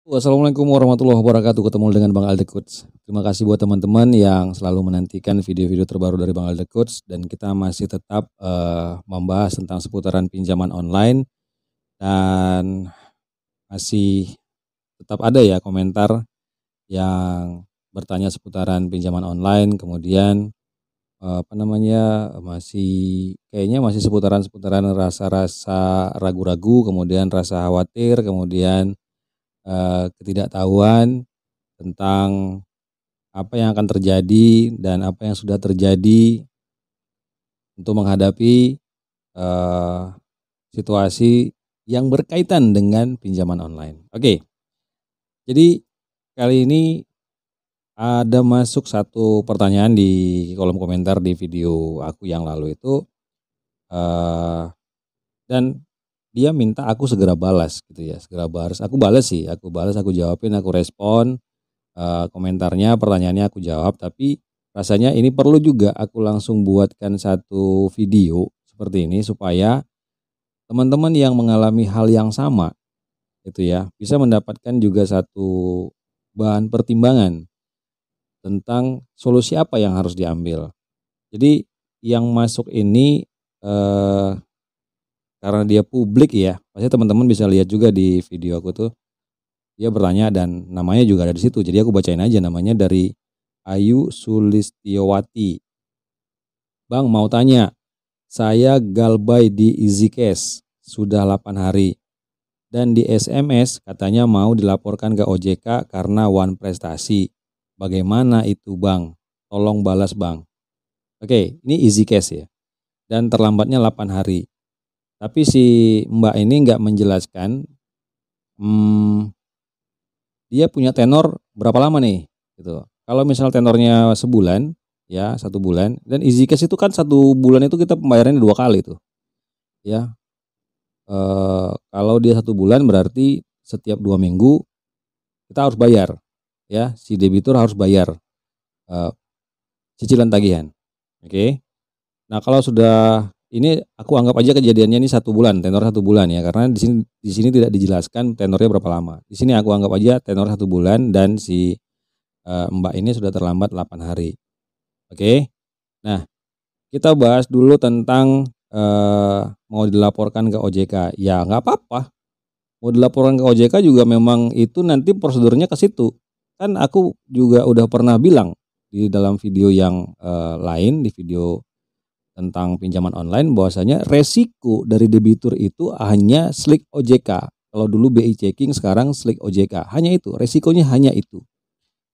Wassalamualaikum warahmatullahi wabarakatuh. Ketemu dengan Bang Alde Coach. Terima kasih buat teman-teman yang selalu menantikan video-video terbaru dari Bang Alde Coach, dan kita masih tetap membahas tentang seputaran pinjaman online, dan masih tetap ada ya komentar yang bertanya seputaran pinjaman online. Kemudian masih seputaran rasa-rasa ragu-ragu, kemudian rasa khawatir, kemudian ketidaktahuan tentang apa yang akan terjadi dan apa yang sudah terjadi untuk menghadapi eh, situasi yang berkaitan dengan pinjaman online. Oke, jadi kali ini ada masuk satu pertanyaan di kolom komentar di video aku yang lalu itu, eh, dan dia minta aku segera balas gitu ya, segera balas. Aku balas sih, aku jawabin, aku respon komentarnya, pertanyaannya aku jawab, tapi rasanya ini perlu juga aku langsung buatkan satu video seperti ini supaya teman-teman yang mengalami hal yang sama itu ya bisa mendapatkan juga satu bahan pertimbangan tentang solusi apa yang harus diambil. Jadi yang masuk ini karena dia publik ya, pasti teman-teman bisa lihat juga di video aku tuh. Dia bertanya dan namanya juga ada di situ. Jadi aku bacain aja namanya, dari Ayu Sulistiowati. Bang, mau tanya, saya galbay di Easy Cash sudah 8 hari. Dan di SMS katanya mau dilaporkan ke OJK karena one prestasi. Bagaimana itu bang? Tolong balas bang. Oke, ini Easy Cash ya. Dan terlambatnya 8 hari. Tapi si mbak ini nggak menjelaskan dia punya tenor berapa lama nih gitu. Kalau misal tenornya sebulan ya, 1 bulan, dan easy cash itu kan 1 bulan itu kita pembayarannya 2 kali tuh ya. Kalau dia 1 bulan berarti setiap 2 minggu kita harus bayar ya, si debitur harus bayar cicilan tagihan. Oke. Nah kalau sudah ini, aku anggap aja kejadiannya ini 1 bulan, tenor 1 bulan ya, karena di sini tidak dijelaskan tenornya berapa lama. Di sini aku anggap aja tenor 1 bulan dan si Mbak ini sudah terlambat 8 hari. Oke. Nah, kita bahas dulu tentang mau dilaporkan ke OJK. Ya nggak apa-apa. Mau dilaporkan ke OJK juga memang itu nanti prosedurnya ke situ. Kan aku juga udah pernah bilang di dalam video yang lain, di video tentang pinjaman online, bahwasanya resiko dari debitur itu hanya slik OJK. Kalau dulu BI checking, sekarang slik OJK. Hanya itu, resikonya hanya itu.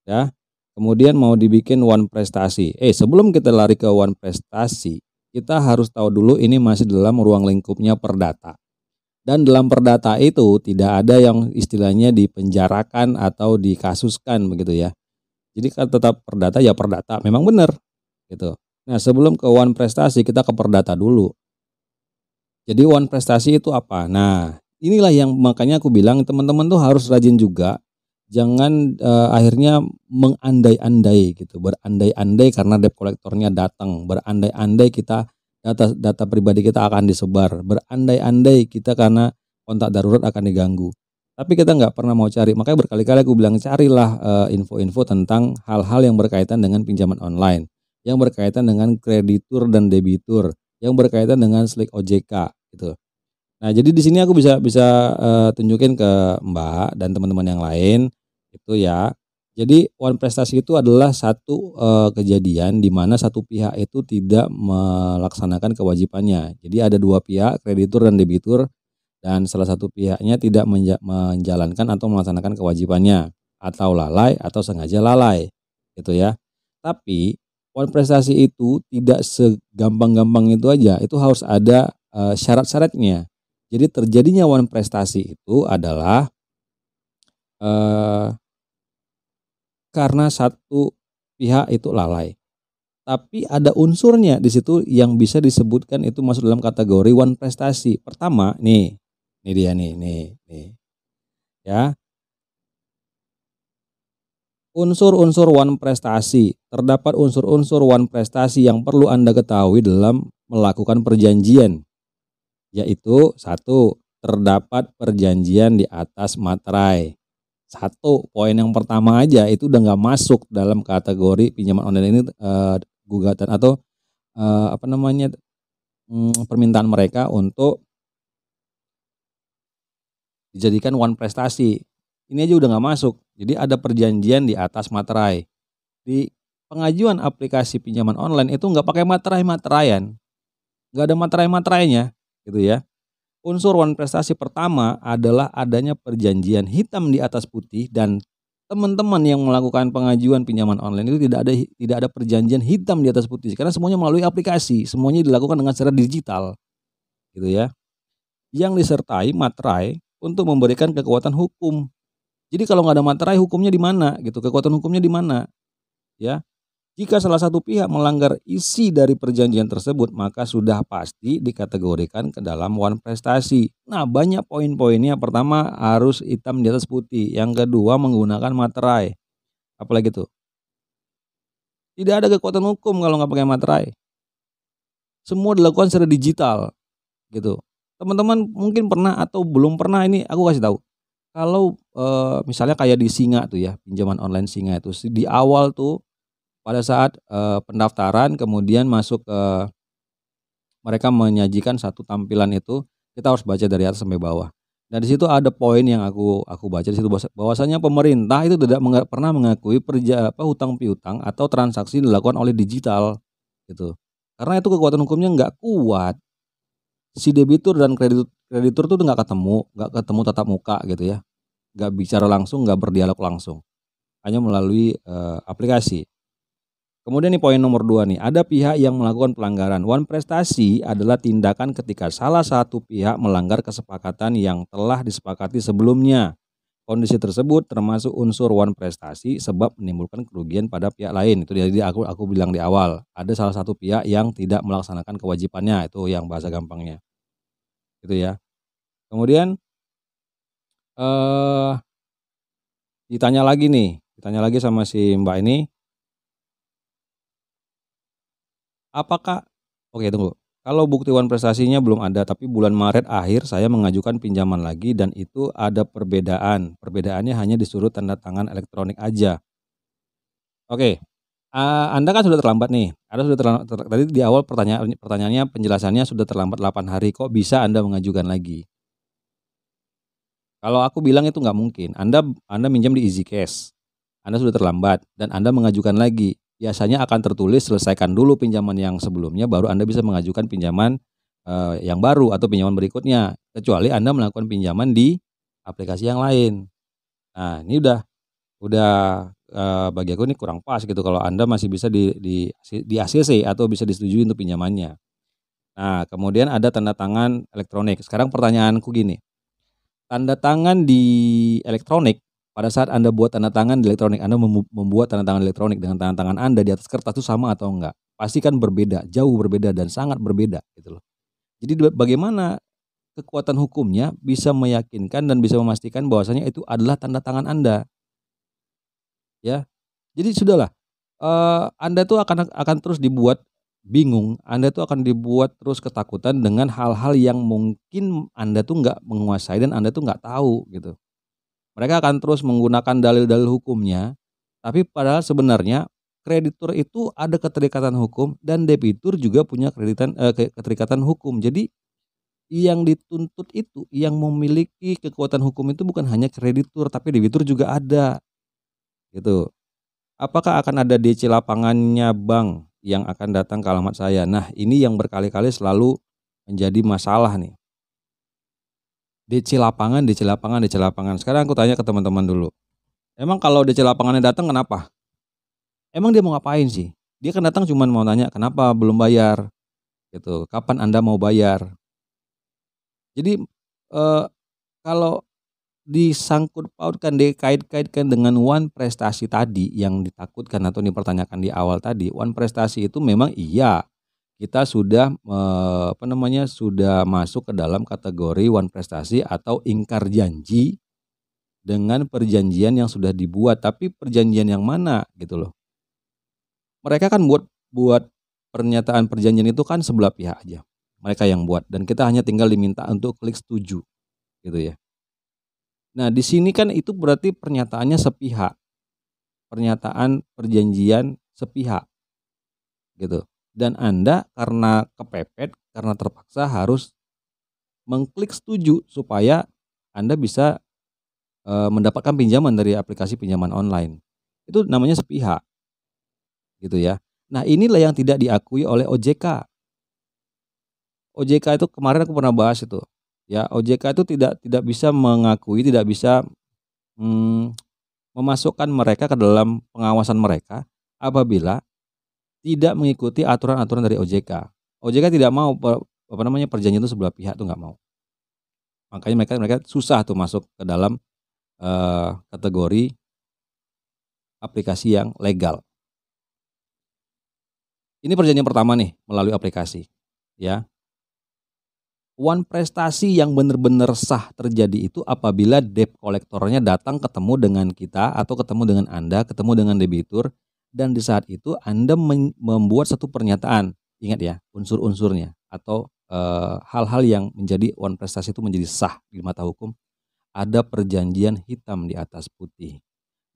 Ya. Kemudian mau dibikin one prestasi. Sebelum kita lari ke one prestasi, kita harus tahu dulu ini masih dalam ruang lingkupnya perdata. Dan dalam perdata itu tidak ada yang istilahnya dipenjarakan atau dikasuskan begitu ya. Jadi kan tetap perdata ya perdata, memang benar gitu. Nah, sebelum ke one prestasi kita ke perdata dulu. Jadi one prestasi itu apa? Nah, inilah yang makanya aku bilang teman-teman tuh harus rajin juga. Jangan akhirnya mengandai-andai gitu, berandai-andai karena debt kolektornya datang, berandai-andai kita data pribadi kita akan disebar, berandai-andai kita karena kontak darurat akan diganggu. Tapi kita nggak pernah mau cari, makanya berkali-kali aku bilang carilah info-info tentang hal-hal yang berkaitan dengan pinjaman online, yang berkaitan dengan kreditur dan debitur, yang berkaitan dengan slik OJK gitu. Nah, jadi di sini aku bisa bisa tunjukin ke Mbak dan teman-teman yang lain itu ya. Jadi one prestasi itu adalah satu kejadian di mana satu pihak itu tidak melaksanakan kewajibannya. Jadi ada dua pihak, kreditur dan debitur, dan salah satu pihaknya tidak menjalankan atau melaksanakan kewajibannya, atau lalai atau sengaja lalai gitu ya. Tapi one prestasi itu tidak segampang-gampang itu aja, itu harus ada syarat-syaratnya. Jadi terjadinya one prestasi itu adalah karena satu pihak itu lalai. Tapi ada unsurnya di situ yang bisa disebutkan itu masuk dalam kategori one prestasi. Pertama, nih dia nih. Ya. Unsur-unsur one prestasi. Terdapat unsur-unsur one prestasi yang perlu Anda ketahui dalam melakukan perjanjian. Yaitu 1, terdapat perjanjian di atas materai. Satu, poin yang pertama aja itu udah nggak masuk dalam kategori pinjaman online ini, gugatan atau, apa namanya, permintaan mereka untuk dijadikan one prestasi. Ini aja udah nggak masuk. Jadi ada perjanjian di atas materai. Di pengajuan aplikasi pinjaman online itu nggak pakai materai-materaian, nggak ada materai-materainya, gitu ya. Unsur one prestasi pertama adalah adanya perjanjian hitam di atas putih dan teman-teman yang melakukan pengajuan pinjaman online itu tidak ada perjanjian hitam di atas putih karena semuanya melalui aplikasi, semuanya dilakukan dengan secara digital, gitu ya. Yang disertai materai untuk memberikan kekuatan hukum. Jadi kalau nggak ada materai hukumnya di mana gitu, kekuatan hukumnya di mana, ya. Jika salah satu pihak melanggar isi dari perjanjian tersebut, maka sudah pasti dikategorikan ke dalam one prestasi. Nah, banyak poin-poinnya. Pertama, harus hitam di atas putih. Yang kedua, menggunakan materai. Apalagi tuh? Tidak ada kekuatan hukum kalau nggak pakai materai. Semua dilakukan secara digital, gitu. Teman-teman mungkin pernah atau belum pernah, ini aku kasih tahu. Kalau misalnya kayak di Singa tuh ya, pinjaman online Singa itu di awal tuh pada saat, pendaftaran kemudian masuk ke mereka menyajikan satu tampilan itu, kita harus baca dari atas sampai bawah. Dan di situ ada poin yang aku baca di situ bahwasanya pemerintah itu tidak pernah mengakui hutang piutang atau transaksi dilakukan oleh digital, gitu. Karena itu kekuatan hukumnya nggak kuat. Si debitur dan kreditur tuh nggak ketemu tatap muka gitu ya, nggak bicara langsung, nggak berdialog langsung, hanya melalui, aplikasi. Kemudian nih poin nomor 2 nih, ada pihak yang melakukan pelanggaran. One prestasi adalah tindakan ketika salah satu pihak melanggar kesepakatan yang telah disepakati sebelumnya. Kondisi tersebut termasuk unsur one prestasi sebab menimbulkan kerugian pada pihak lain. Itu jadi aku bilang di awal, ada salah satu pihak yang tidak melaksanakan kewajibannya, itu yang bahasa gampangnya, gitu ya. Kemudian, eee, ditanya lagi sama si Mbak ini, apakah oke tunggu, kalau bukti wan prestasinya belum ada tapi bulan Maret akhir saya mengajukan pinjaman lagi dan itu ada perbedaan, perbedaannya hanya disuruh tanda tangan elektronik aja. Oke, Anda kan sudah terlambat nih, Anda sudah tadi di awal pertanyaannya penjelasannya sudah terlambat 8 hari, kok bisa Anda mengajukan lagi? Kalau aku bilang itu nggak mungkin, Anda minjam di Easy Cash, Anda sudah terlambat dan Anda mengajukan lagi, biasanya akan tertulis selesaikan dulu pinjaman yang sebelumnya baru Anda bisa mengajukan pinjaman, yang baru atau pinjaman berikutnya, kecuali Anda melakukan pinjaman di aplikasi yang lain. Nah ini udah, bagi aku ini kurang pas gitu kalau Anda masih bisa di ACC atau bisa disetujui untuk pinjamannya. Nah kemudian ada tanda tangan elektronik, sekarang pertanyaanku gini, tanda tangan di elektronik, pada saat Anda buat tanda tangan di elektronik, Anda membuat tanda tangan elektronik dengan tanda tangan Anda di atas kertas itu sama atau enggak? Pasti kan berbeda, jauh berbeda dan sangat berbeda gitu loh. Jadi bagaimana kekuatan hukumnya bisa meyakinkan dan bisa memastikan bahwasanya itu adalah tanda tangan Anda, ya. Jadi sudahlah, Anda tuh akan terus dibuat bingung, Anda tuh akan dibuat terus ketakutan dengan hal-hal yang mungkin Anda tuh nggak menguasai dan Anda tuh nggak tahu gitu. Mereka akan terus menggunakan dalil-dalil hukumnya, tapi padahal sebenarnya kreditur itu ada keterikatan hukum dan debitur juga punya keterikatan hukum. Jadi yang dituntut itu, yang memiliki kekuatan hukum itu bukan hanya kreditur, tapi debitur juga ada, gitu. Apakah akan ada DC lapangannya bank yang akan datang ke alamat saya? Nah, ini yang berkali-kali selalu menjadi masalah nih. DC lapangan DC lapangan DC lapangan. Sekarang aku tanya ke teman-teman dulu. Emang kalau DC lapangannya datang kenapa? Emang dia mau ngapain sih? Dia kan datang cuman mau nanya, "Kenapa belum bayar?" Gitu, "Kapan Anda mau bayar?" Jadi, eee, kalau disangkut pautkan, dikait-kaitkan dengan one prestasi tadi yang ditakutkan atau dipertanyakan di awal tadi, one prestasi itu memang iya, kita sudah, sudah masuk ke dalam kategori one prestasi atau ingkar janji dengan perjanjian yang sudah dibuat, tapi perjanjian yang mana gitu loh. Mereka kan buat buat pernyataan perjanjian itu kan sebelah pihak aja, mereka yang buat dan kita hanya tinggal diminta untuk klik setuju, gitu ya. Nah, di sini kan itu berarti pernyataannya sepihak, pernyataan perjanjian sepihak gitu. Dan Anda karena kepepet, karena terpaksa harus mengklik setuju supaya Anda bisa mendapatkan pinjaman dari aplikasi pinjaman online. Itu namanya sepihak gitu ya. Nah, inilah yang tidak diakui oleh OJK. OJK itu kemarin aku pernah bahas itu. Ya, OJK itu tidak bisa mengakui, tidak bisa mmm, memasukkan mereka ke dalam pengawasan mereka apabila tidak mengikuti aturan-aturan dari OJK. OJK tidak mau perjanjian itu sebelah pihak tuh nggak mau. Makanya mereka mereka susah tuh masuk ke dalam, kategori aplikasi yang legal. Ini perjanjian pertama nih melalui aplikasi, ya. One prestasi yang benar-benar sah terjadi itu apabila debt kolektornya datang ketemu dengan kita atau ketemu dengan Anda, ketemu dengan debitur, dan di saat itu Anda membuat satu pernyataan. Ingat ya, unsur-unsurnya atau hal-hal yang menjadi one prestasi itu menjadi sah di mata hukum. Ada perjanjian hitam di atas putih.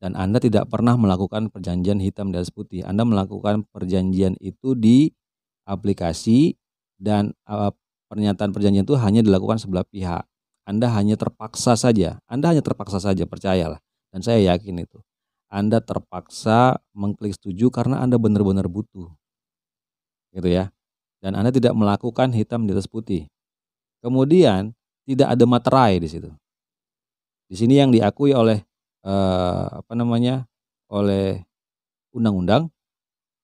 Dan Anda tidak pernah melakukan perjanjian hitam di atas putih. Anda melakukan perjanjian itu di aplikasi dan pernyataan perjanjian itu hanya dilakukan sebelah pihak. Anda hanya terpaksa saja, percayalah. Dan saya yakin itu. Anda terpaksa mengklik setuju karena Anda benar-benar butuh. Gitu ya. Dan Anda tidak melakukan hitam di atas putih. Kemudian tidak ada materai di situ. Di sini yang diakui oleh oleh undang-undang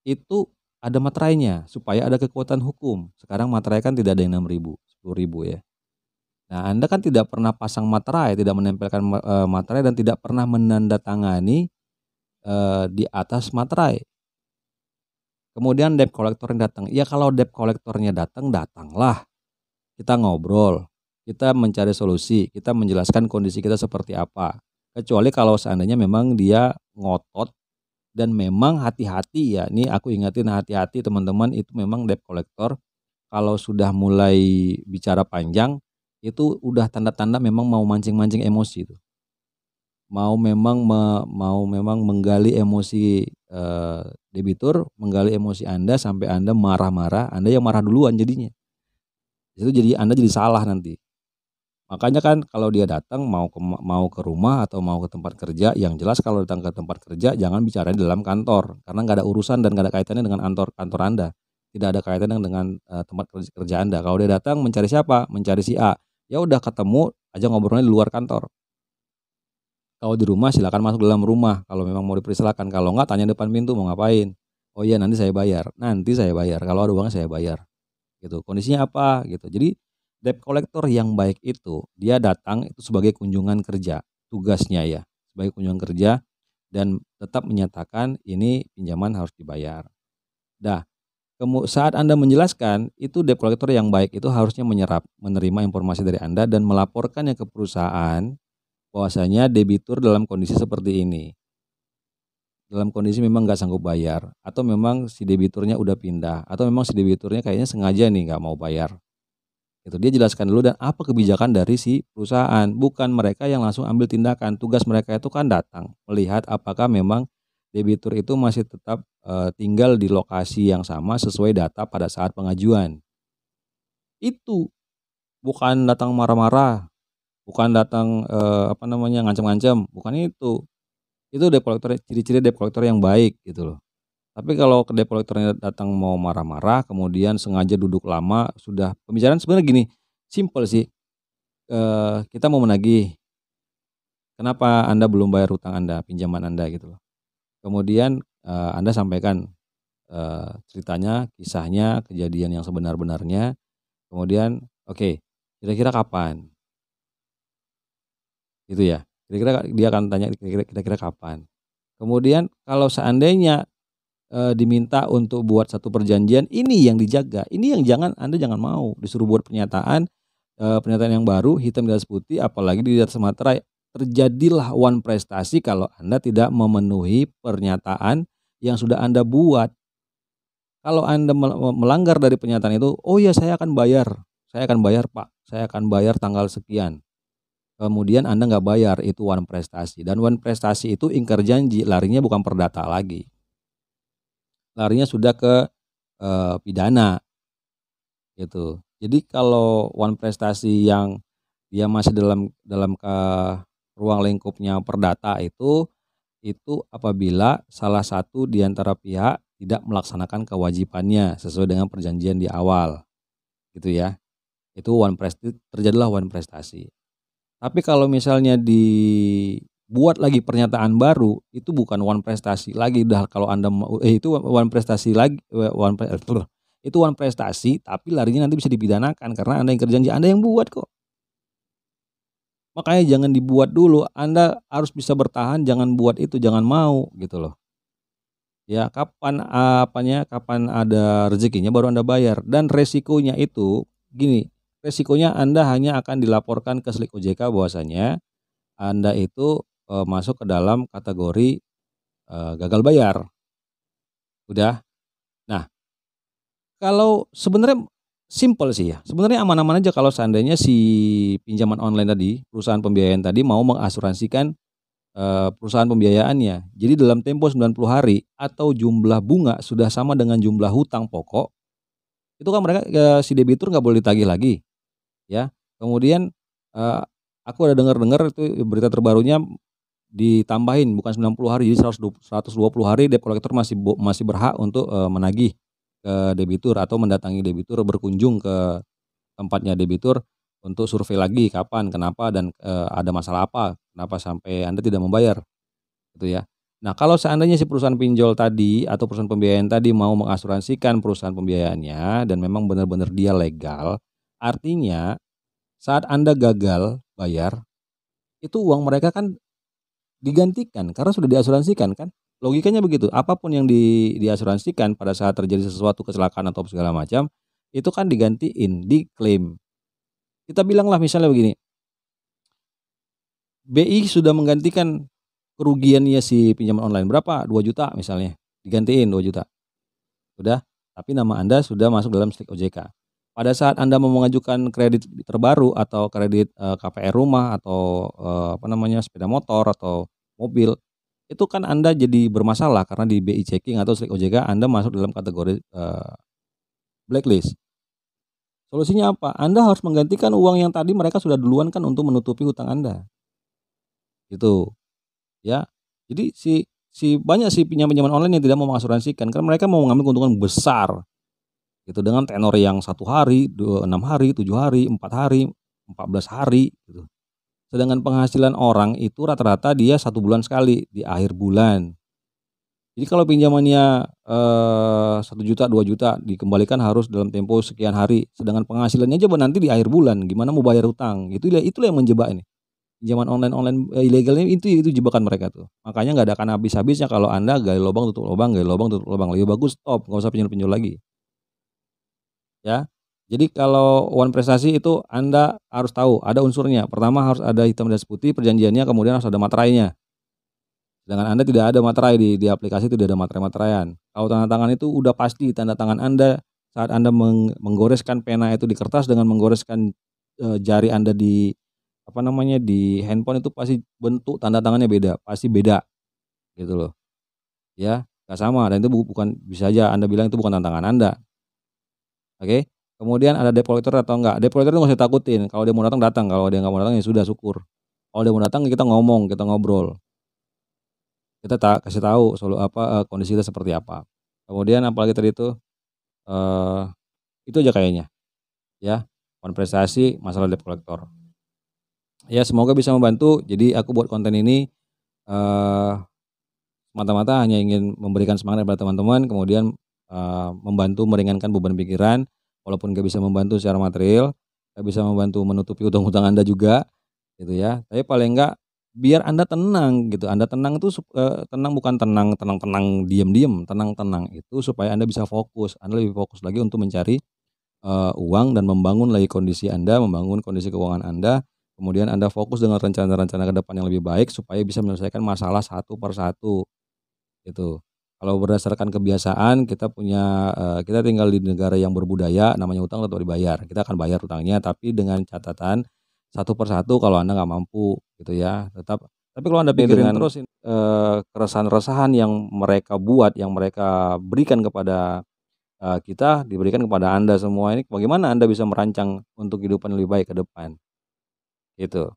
itu ada materainya supaya ada kekuatan hukum. Sekarang materai kan tidak ada yang 6.000, 10.000 ya. Nah, Anda kan tidak pernah pasang materai, tidak menempelkan materai dan tidak pernah menandatangani di atas materai. Kemudian debt collector yang datang. Ya kalau debt collectornya datang, datanglah. Kita ngobrol, kita mencari solusi, kita menjelaskan kondisi kita seperti apa. Kecuali kalau seandainya memang dia ngotot dan memang hati-hati ya, ini aku ingatin hati-hati teman-teman, itu memang debt collector kalau sudah mulai bicara panjang, itu udah tanda-tanda memang mau mancing-mancing emosi itu. Mau memang menggali emosi, debitur, menggali emosi Anda sampai Anda marah-marah, Anda yang marah duluan jadinya. Itu jadi Anda jadi salah nanti. Makanya kan kalau dia datang mau ke rumah atau mau ke tempat kerja, yang jelas kalau datang ke tempat kerja jangan bicara di dalam kantor, karena nggak ada urusan dan nggak ada kaitannya dengan kantor Anda. Tidak ada kaitannya dengan tempat kerja Anda. Kalau dia datang mencari siapa? Mencari si A. Ya udah ketemu aja ngobrolnya di luar kantor. Kalau di rumah silakan masuk dalam rumah kalau memang mau dipersilakan. Kalau nggak tanya depan pintu mau ngapain? Oh iya nanti saya bayar. Nanti saya bayar. Kalau ada uangnya saya bayar. Gitu. Kondisinya apa gitu. Jadi debt collector yang baik itu dia datang itu sebagai kunjungan kerja, tugasnya ya, sebagai kunjungan kerja dan tetap menyatakan ini pinjaman harus dibayar. Dah, saat Anda menjelaskan itu debt collector yang baik itu harusnya menerima informasi dari Anda dan melaporkannya ke perusahaan bahwasanya debitur dalam kondisi seperti ini. Dalam kondisi memang nggak sanggup bayar atau memang si debiturnya udah pindah atau memang si debiturnya kayaknya sengaja nih nggak mau bayar. Itu dia jelaskan dulu dan apa kebijakan dari si perusahaan, bukan mereka yang langsung ambil tindakan. Tugas mereka itu kan datang, melihat apakah memang debitur itu masih tetap tinggal di lokasi yang sama sesuai data pada saat pengajuan. Itu bukan datang marah-marah, bukan datang ngancam-ngancam, bukan itu. Itu debt collector, ciri-ciri debt collector yang baik gitu loh. Tapi kalau ke debt collector-nya datang mau marah-marah, kemudian sengaja duduk lama, sudah pembicaraan sebenarnya gini, simpel sih, kita mau menagih, kenapa Anda belum bayar hutang Anda, pinjaman Anda gitu loh. Kemudian, Anda sampaikan, ceritanya, kisahnya, kejadian yang sebenar-benarnya, kemudian, oke, kira-kira kapan? Gitu ya, kira-kira dia akan tanya kira-kira kapan. Kemudian kalau seandainya diminta untuk buat satu perjanjian, ini yang dijaga, ini yang Anda jangan mau disuruh buat pernyataan, pernyataan yang baru hitam di atas putih apalagi di atas materai. Terjadilah one prestasi kalau Anda tidak memenuhi pernyataan yang sudah Anda buat. Kalau Anda melanggar dari pernyataan itu, "Oh ya saya akan bayar Pak, saya akan bayar tanggal sekian." kemudian Anda nggak bayar, itu one prestasi. Dan one prestasi itu ingkar janji, larinya bukan perdata lagi. Larinya sudah ke pidana gitu. Jadi kalau one prestasi yang dia masih dalam dalam ruang lingkupnya perdata itu apabila salah satu di antara pihak tidak melaksanakan kewajibannya sesuai dengan perjanjian di awal, gitu ya. Itu terjadilah one prestasi. Tapi kalau misalnya dibuat lagi pernyataan baru, itu bukan one prestasi lagi dah kalau Anda mau itu one prestasi lagi itu one prestasi tapi larinya nanti bisa dipidanakan karena Anda ingkar janji, Anda yang buat kok. Makanya jangan dibuat dulu, Anda harus bisa bertahan, jangan buat itu, jangan mau gitu loh. Ya kapan ada rezekinya baru Anda bayar dan resikonya itu gini, resikonya Anda hanya akan dilaporkan ke Slik OJK bahwasanya Anda itu, masuk ke dalam kategori, gagal bayar. Udah. Nah, kalau sebenarnya simpel sih ya, sebenarnya aman-aman aja kalau seandainya si pinjaman online tadi, perusahaan pembiayaan tadi mau mengasuransikan, perusahaan pembiayaannya. Jadi dalam tempo 90 hari atau jumlah bunga sudah sama dengan jumlah hutang pokok, itu kan mereka si debitur nggak boleh ditagih lagi, ya. Kemudian, eee, aku ada dengar-dengar itu berita terbarunya ditambahin bukan 90 hari, jadi 120 hari debt collector masih berhak untuk, menagih ke debitur atau mendatangi debitur, berkunjung ke tempatnya debitur untuk survei lagi kapan, kenapa, dan, ada masalah apa, kenapa sampai Anda tidak membayar, gitu ya. Nah, kalau seandainya si perusahaan pinjol tadi atau perusahaan pembiayaan tadi mau mengasuransikan perusahaan pembiayaannya dan memang benar-benar dia legal, artinya saat Anda gagal bayar, itu uang mereka kan digantikan karena sudah diasuransikan kan, logikanya begitu. Apapun yang diasuransikan pada saat terjadi sesuatu kecelakaan atau segala macam, itu kan digantiin, diklaim. Kita bilanglah misalnya begini, BI sudah menggantikan kerugiannya si pinjaman online berapa, 2 juta misalnya, digantiin 2 juta, udah, tapi nama Anda sudah masuk dalam Slik OJK. Pada saat Anda mau mengajukan kredit terbaru atau kredit, KPR rumah atau, apa namanya, sepeda motor atau mobil, itu kan Anda jadi bermasalah karena di BI checking atau Slik OJK Anda masuk dalam kategori, blacklist. Solusinya apa? Anda harus menggantikan uang yang tadi mereka sudah duluan kan untuk menutupi hutang Anda, gitu, ya. Jadi banyak sih pinjaman-pinjaman online yang tidak mau mengasuransikan karena mereka mau mengambil keuntungan besar, gitu, dengan tenor yang 1 hari, 6 hari, 7 hari, 4 hari, 14 hari, gitu. Sedangkan penghasilan orang itu rata-rata dia 1 bulan sekali, di akhir bulan. Jadi kalau pinjamannya, 1 juta, 2 juta dikembalikan harus dalam tempo sekian hari, sedangkan penghasilannya aja nanti di akhir bulan, gimana mau bayar hutang, itulah yang menjebak ini. Pinjaman online-online, ilegal ini itu jebakan mereka tuh. Makanya nggak ada akan habis-habisnya kalau Anda gali lobang tutup lobang, gali lobang tutup lobang, lebih bagus stop, nggak usah pinjol-pinjol lagi, ya. Jadi kalau one prestasi itu Anda harus tahu ada unsurnya, pertama harus ada hitam di atas putih perjanjiannya, kemudian harus ada materainya. Sedangkan Anda tidak ada materai di aplikasi tidak ada materai-materaian. Kalau tanda tangan itu udah pasti tanda tangan Anda saat Anda menggoreskan pena itu di kertas dengan menggoreskan, jari Anda di apa namanya, di handphone itu pasti bentuk tanda tangannya beda, pasti beda gitu loh, ya, nggak sama dan itu bukan bisa aja Anda bilang itu bukan tantangan Anda, oke. Kemudian ada debt collector atau enggak, debt collector itu nggak usah takutin, kalau dia mau datang, datang, kalau dia nggak mau datang ya sudah syukur. Kalau dia mau datang kita ngomong, kita ngobrol. Kita kasih tahu kondisi kita seperti apa. Kemudian apalagi tadi itu, eee, itu aja kayaknya, ya, prestasi masalah debt collector. Ya semoga bisa membantu, jadi aku buat konten ini, eee, semata-mata hanya ingin memberikan semangat kepada teman-teman, kemudian, membantu meringankan beban pikiran, walaupun nggak bisa membantu secara material, nggak bisa membantu menutupi hutang-hutang Anda juga, gitu ya. Tapi paling enggak biar Anda tenang gitu, Anda tenang itu tenang bukan tenang diem-diem, tenang itu supaya Anda bisa fokus, Anda lebih fokus lagi untuk mencari, uang dan membangun lagi kondisi Anda, membangun kondisi keuangan Anda, kemudian Anda fokus dengan rencana-rencana ke depan yang lebih baik supaya bisa menyelesaikan masalah satu per satu, gitu. Kalau berdasarkan kebiasaan kita tinggal di negara yang berbudaya namanya hutang tetap dibayar, kita akan bayar hutangnya tapi dengan catatan satu persatu kalau Anda nggak mampu gitu ya. Tapi kalau Anda pikirin terus keresahan-keresahan yang mereka buat, yang mereka berikan kepada kita, diberikan kepada Anda semua ini, bagaimana Anda bisa merancang untuk kehidupan lebih baik ke depan, gitu.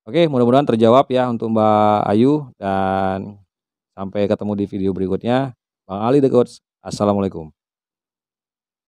Oke, mudah-mudahan terjawab ya untuk Mbak Ayu, dan sampai ketemu di video berikutnya. Bang Ali the Coach, assalamualaikum.